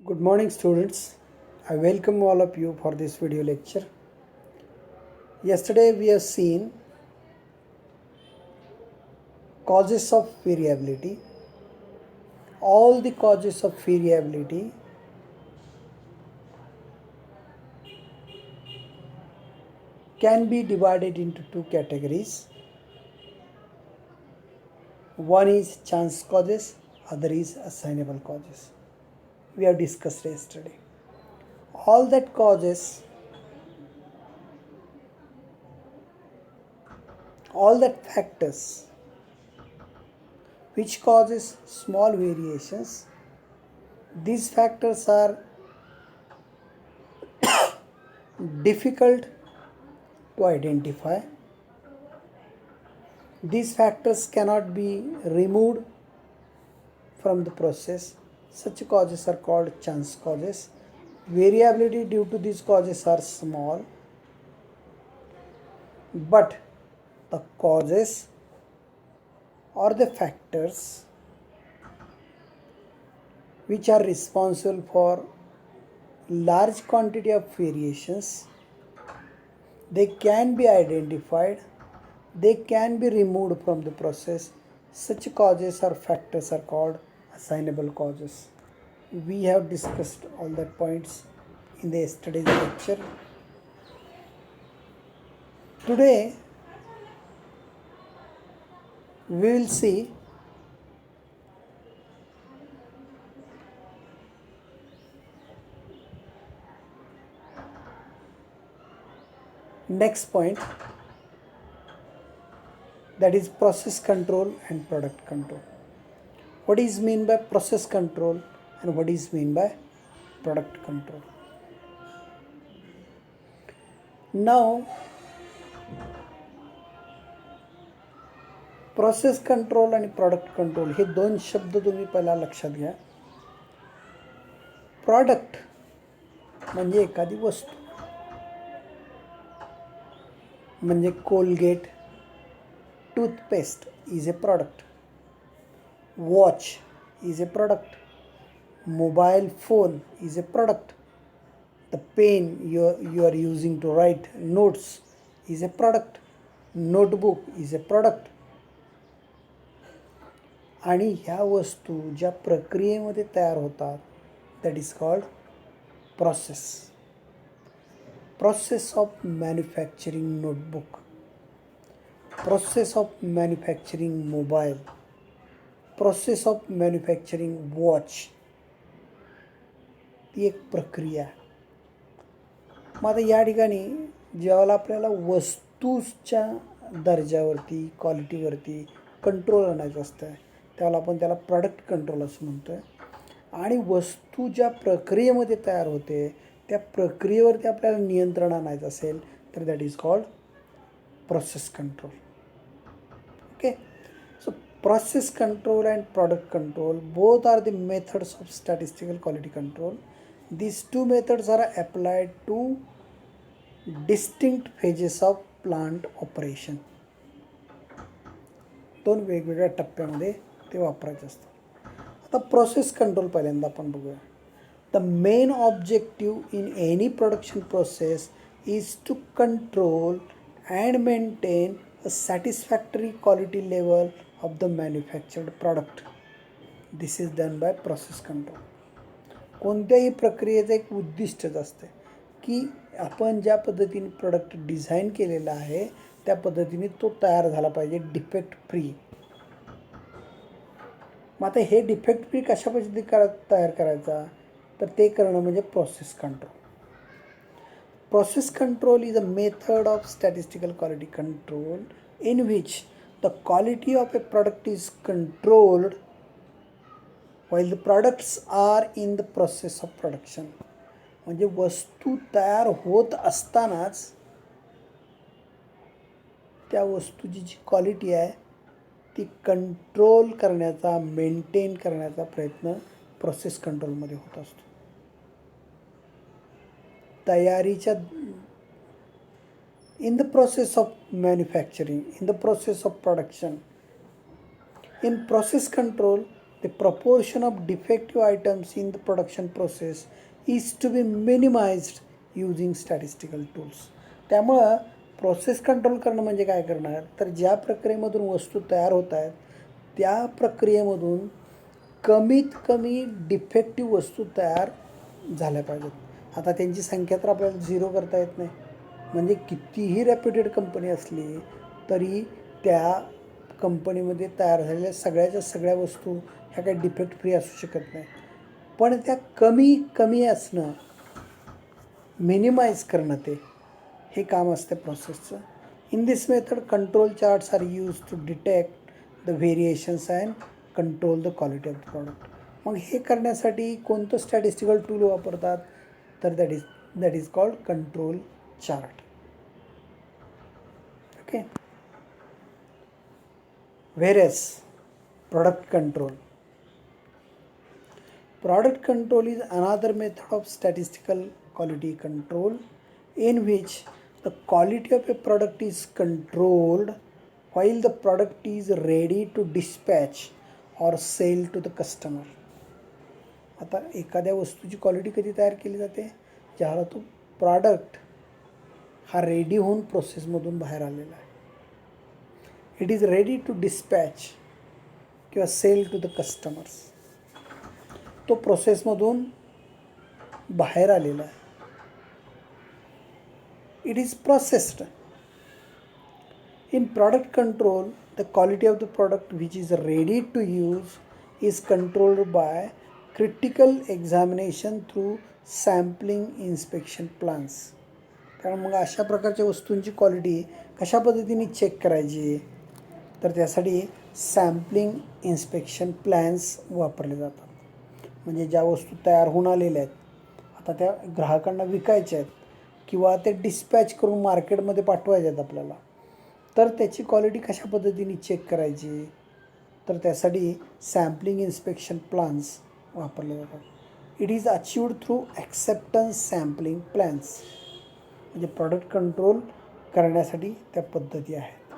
Good morning students. I welcome all of you for this video lecture. Yesterday we have seen causes of variability. All the causes of variability can be divided into two categories. One is chance causes, other is assignable causes. We have discussed yesterday. All that causes, all that factors which causes small variations, these factors are difficult to identify. These factors cannot be removed from the process. Such causes are called chance causes. Variability due to these causes are small, but the causes or the factors which are responsible for large quantity of variations, they can be identified, they can be removed from the process. Such causes or factors are called assignable causes. We have discussed all the points in the yesterday's lecture. Today we will see next point, that is process control and product control. What is mean by process control and what is mean by product control? Now process control आणि product control हे दोन शब्द तुम्ही पहिला लक्षात घ्या. Product म्हणजे एखादी वस्तू, म्हणजे Colgate toothpaste is a product, watch is a product, mobile phone is a product, the pen you are using to write notes is a product, notebook is a product. आणि ह्या वस्तू ज्या प्रक्रियेमध्ये तयार होतात that is called process. Process of manufacturing notebook, process of manufacturing mobile, process of manufacturing watch, ती एक प्रक्रिया. मग आता या ठिकाणी ज्यावेळेला आपल्याला वस्तूच्या दर्जावरती, क्वालिटीवरती कंट्रोल आणायचं असतं त्यावेळेला आपण त्याला प्रॉडक्ट कंट्रोल असं म्हणतो आहे. आणि वस्तू ज्या प्रक्रियेमध्ये तयार होते त्या प्रक्रियेवरती आपल्याला नियंत्रण आणायचं असेल तर that is called process control. Okay, so process control and product control both are the methods of statistical quality control. These two methods are applied to distinct phases of plant operation. दोन वेगवेगळ्या टप्प्यामध्ये ते वापरायचे असतात. आता process control पहिल्यांदा आपण बघूया. The main objective in any production process is to control and maintain a satisfactory quality level of the manufactured product. This is done by process control. कोणत्याही प्रक्रियेचं एक उद्दिष्टच असते की आपण ज्या पद्धतीने प्रोडक्ट डिझाईन केलेला आहे त्या पद्धतीने तो तयार झाला पाहिजे डिफेक्ट फ्री. मग आता हे डिफेक्ट फ्री कशा पद्धतीने तयार करायचा तर ते करणं म्हणजे process control. Process control is a method of statistical quality control in which the quality of A product is controlled while the products are in the process of production. म्हणजे वस्तू तयार होत असतानाच त्या वस्तूची जी क्वालिटी आहे ती कंट्रोल करण्याचा, मेंटेन करण्याचा प्रयत्न प्रोसेस कंट्रोलमध्ये होत असतो. तयारीच्या in the process of manufacturing, in the process of production, in process control the proportion of defective items in the production process is to be minimized using statistical tools. त्यामुळं process control करणं म्हणजे काय करणार, तर ज्या प्रक्रियेमधून वस्तू तयार होत आहेत त्या प्रक्रियेमधून कमीत कमी डिफेक्टिव्ह वस्तू तयार झाल्या पाहिजेत. आता त्यांची संख्या तर आपल्याला 0 करता येत नाही. म्हणजे कितीही रेप्युटेड कंपनी असली तरी त्या कंपनीमध्ये तयार झालेल्या सगळ्याच्या सगळ्या वस्तू ह्या काही डिफेक्ट फ्री असू शकत नाही. पण त्या कमी असणं, मिनिमाइज करणं, हे काम असतं प्रोसेसचं. In this method control charts are use to detect the variations and control the quality of the product. मग हे करण्यासाठी कोणतं स्टॅटिस्टिकल टूल वापरतात, तर that is called control chart. Okay. Whereas product control is another method of statistical quality control in which the quality of a product is controlled while the product is ready to dispatch or sell to the customer. आता एखाद्या वस्तूची quality कधी तयार केली जाते, ज्याला तो product हा रेडी होऊन प्रोसेसमधून बाहेर आलेला आहे. It is ready to dispatch किंवा सेल टू द कस्टमर्स. तो प्रोसेसमधून बाहेर आलेला आहे. It is processed. In product control the quality of the product which is ready to use is controlled by critical examination through sampling inspection plans. कारण मग अशा प्रकारच्या वस्तूंची क्वालिटी कशा पद्धतीने चेक करायची, तर त्यासाठी सॅम्पलिंग इन्स्पेक्शन प्लॅन्स वापरले जातात. म्हणजे ज्या वस्तू तयार होऊन आलेल्या आहेत, आता त्या ग्राहकांना विकायच्या आहेत किंवा ते डिस्पॅच करून मार्केटमध्ये पाठवायचे आहेत आपल्याला, तर त्याची क्वालिटी कशा पद्धतीने चेक करायची, तर त्यासाठी सॅम्पलिंग इन्स्पेक्शन प्लान्स वापरले जातात. It is achieved through acceptance sampling plans. म्हणजे प्रॉडक्ट कंट्रोल करण्यासाठी त्या पद्धती आहेत.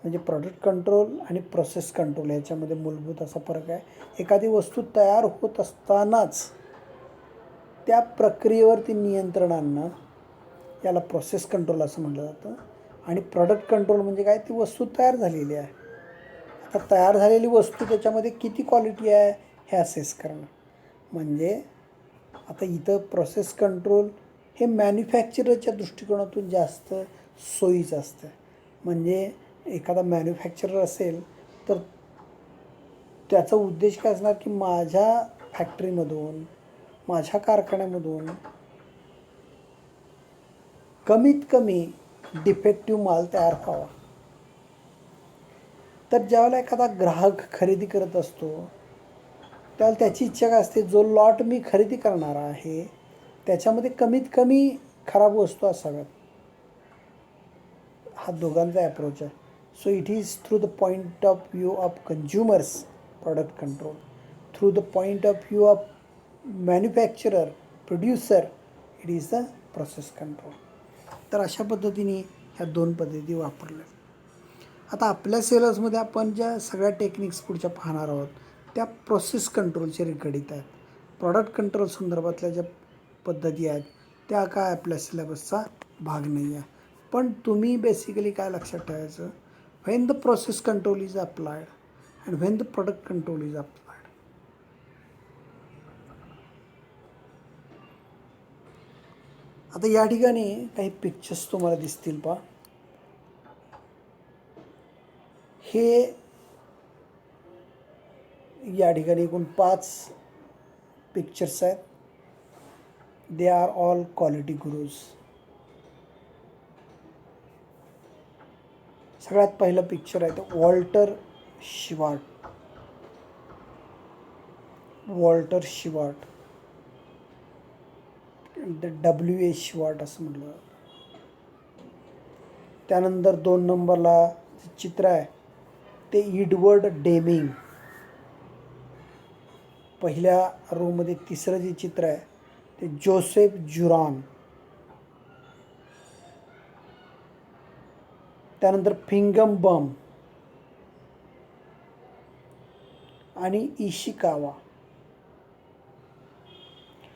म्हणजे प्रॉडक्ट कंट्रोल आणि प्रोसेस कंट्रोल ह्याच्यामध्ये मूलभूत असा फरक आहे. एखादी वस्तू तयार होत असतानाच त्या प्रक्रियेवरती नियंत्रण आणणं याला प्रोसेस कंट्रोल असं म्हटलं जातं. आणि प्रॉडक्ट कंट्रोल म्हणजे काय, ती वस्तू तयार झालेली आहे, आता तयार झालेली वस्तू त्याच्यामध्ये किती क्वालिटी आहे हे असेस करणं. म्हणजे आता इथं प्रोसेस कंट्रोल हे मॅन्युफॅक्चररच्या दृष्टिकोनातून जास्त सोयीचं असतं. म्हणजे एखादा मॅन्युफॅक्चरर असेल तर त्याचा उद्देश काय असणार की माझ्या फॅक्टरीमधून, माझ्या कारखान्यामधून कमीत कमी डिफेक्टिव्ह माल तयार व्हावा. तर ज्यावेळेला एखादा ग्राहक खरेदी करत असतो त्यावेळेला त्याची इच्छा काय असते, जो लॉट मी खरेदी करणार आहे त्याच्यामध्ये कमीत कमी खराब वस्तू असाव्यात. हा दोघांचा अप्रोच आहे. So it is through the point of view of consumers product control, through the point of view of manufacturer producer it is the process control. तर अशा पद्धतीने ह्या दोन पद्धती वापरल्या. आता आपल्या सिलेबसमध्ये आपण ज्या सगळ्या टेक्निक्स पुढच्या पाहणार आहोत त्या प्रोसेस कंट्रोलचे रिलेटेड आहेत. प्रॉडक्ट कंट्रोल संदर्भातल्या ज्या पद्धती आहेत त्या काय आपल्या सिलेबसचा भाग नाही आहे. पण तुम्ही बेसिकली काय लक्षात ठेवायचं, when the process control is applied and when the product control is applied. आता या ठिकाणी काही पिक्चर्स तुम्हाला दिसतील पहा. हे या ठिकाणी एकूण 5 पिक्चर्स आहेत. They are all quality gurus. सगळ्यात पहिलं पिक्चर आहे तो वॉल्टर शिवार्ट. Walter शिवार्ट, W.A. शिवार्ट असं म्हटलं जातं. त्यानंतर 2 नंबरला चित्र आहे ते एडवर्ड डेमिंग. पहिल्या रोमध्ये तिसरं जे चित्र आहे ते जोसेफ जुरान. त्यानंतर फिंगम बम. आणि इशिकावा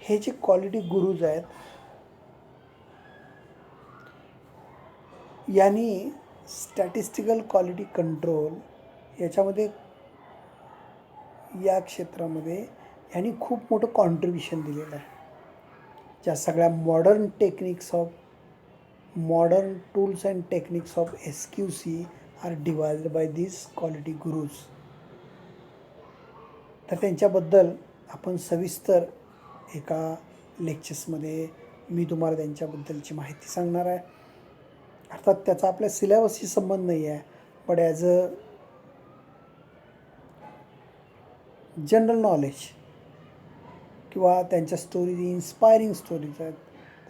हे जे क्वालिटी गुरुज आहेत, यांनी स्टॅटिस्टिकल क्वालिटी कंट्रोल याच्यामध्ये, या क्षेत्रामध्ये यांनी खूप मोठं कॉन्ट्रीब्युशन दिलेलं आहे. ज्या सगळ्या modern tools and techniques of SQC are divided by this quality gurus. तर त्यांच्याबद्दल आपण सविस्तर एका लेक्चर्समध्ये मी तुम्हाला त्यांच्याबद्दलची माहिती सांगणार आहे. अर्थात त्याचा आपल्या सिलेबसशी संबंध नाही आहे, but as a general knowledge किंवा त्यांच्या स्टोरीज इन्स्पायरिंग स्टोरीज आहेत,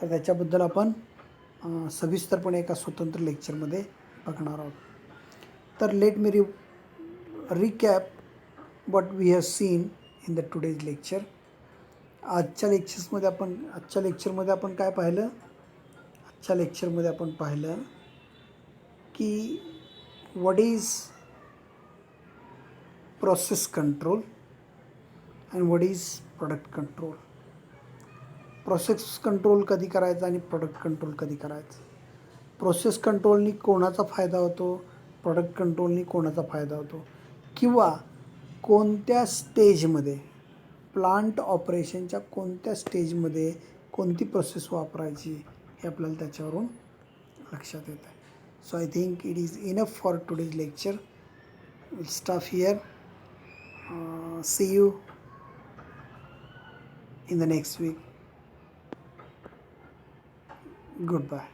तर त्याच्याबद्दल आपण सविस्तरपणे एका स्वतंत्र लेक्चरमध्ये बघणार आहोत. तर let me recap what we have seen in the today's lecture. आजच्या लेक्चरमध्ये आपण काय पाहिलं? आजच्या लेक्चरमध्ये आपण पाहिलं की what is process control and what is product control. Process control कधी करायचं आणि प्रोडक्ट कंट्रोल कधी करायचं. प्रोसेस कंट्रोलनी कोणाचा फायदा होतो, प्रोडक्ट कंट्रोलनी कोणाचा फायदा होतो, किंवा कोणत्या स्टेजमध्ये, प्लांट ऑपरेशनच्या कोणत्या स्टेजमध्ये कोणती प्रोसेस वापरायची हे आपल्याला त्याच्यावरून लक्षात येतं. So I think it is enough for today's lecture. Will stop here. See you in the next week. Goodbye.